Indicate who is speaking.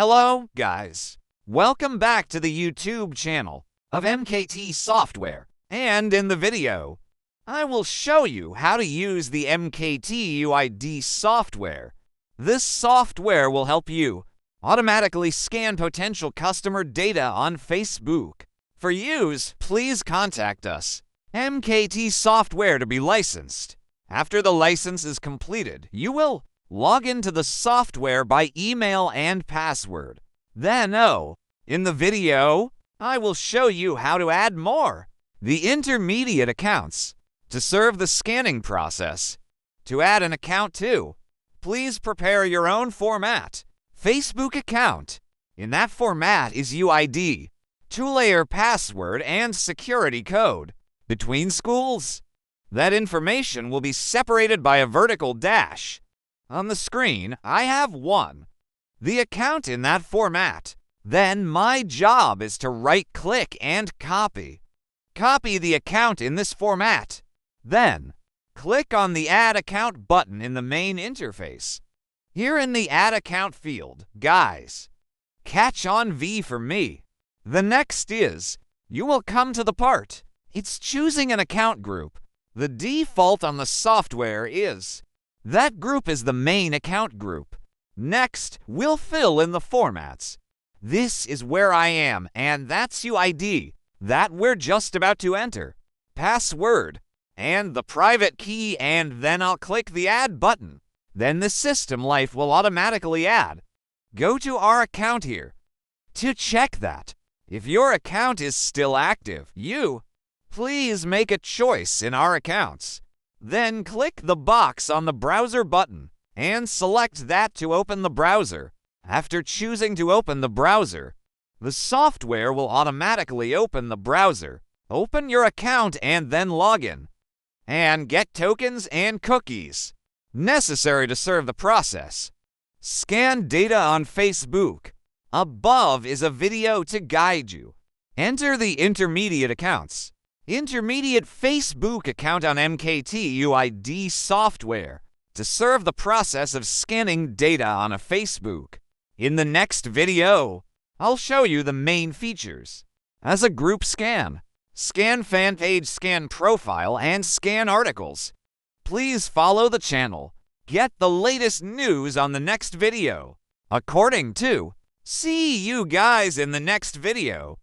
Speaker 1: Hello, guys. Welcome back to the YouTube channel of MKT Software. And in the video, I will show you how to use the MKT UID software. This software will help you automatically scan potential customer data on Facebook. For use, please contact us, MKT Software, to be licensed. After the license is completed, you will log into the software by email and password. Then, in the video, I will show you how to add more, the intermediate accounts, to serve the scanning process. To add an account too, please prepare your own format. Facebook account. In that format is UID, two-layer password, and security code. Between schools, that information will be separated by a vertical dash. On the screen, I have the account in that format. Then my job is to right-click and copy. Copy the account in this format. Then, click on the Add Account button in the main interface. Here in the Add Account field, guys, catch on V for me. The next is, you will come to the part. It's choosing an account group. The default on the software is that group is the main account group. Next, we'll fill in the formats. This is where I am, and that's UID, that we're just about to enter, password, and the private key, and then I'll click the Add button. Then the system life will automatically add. Go to our account here to check that. If your account is still active, please make a choice in our accounts. Then click the box on the browser button and select that to open the browser. After choosing to open the browser, the software will automatically open the browser. Open your account and then log in. And get tokens and cookies necessary to serve the process. Scan data on Facebook. Above is a video to guide you. Enter the intermediate accounts. Intermediate Facebook account on MKT UID software to serve the process of scanning data on a Facebook. In the next video, I'll show you the main features. As a group scan fan page, scan profile, and scan articles. Please follow the channel. Get the latest news on the next video. See you guys in the next video.